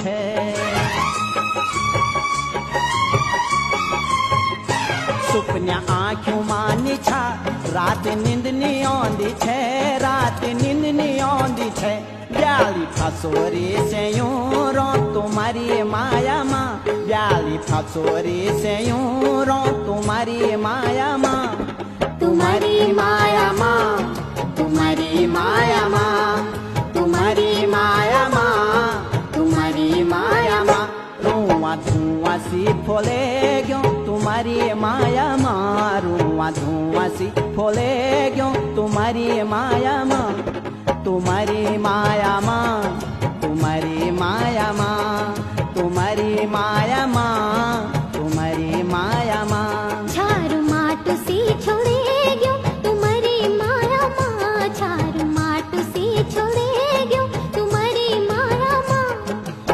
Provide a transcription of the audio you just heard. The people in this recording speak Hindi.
छे। सुपन्या आँखों मानी छा रात नींद नहीं आंदी छे, रात नींद नहीं आंदी छे। ब्याली फसोरी से यूं रो तुम्हारी माया माँ, ब्याली फसोरी से यूं रो तुम्हारी माया माँ, तुम्हारी माया माँ, तुम्हारी माया माँ, तुम्हारी माया माँ, तुम्हारी माया माँ। रुआ धुआं सी फोले क्यों तुम्हारी माया माँ, रुआ धुआं सी फोले क्यों तुम्हारी माया माँ, तुम्हारी माया माँ, तुम्हारी माया माँ, तुम्हारी माया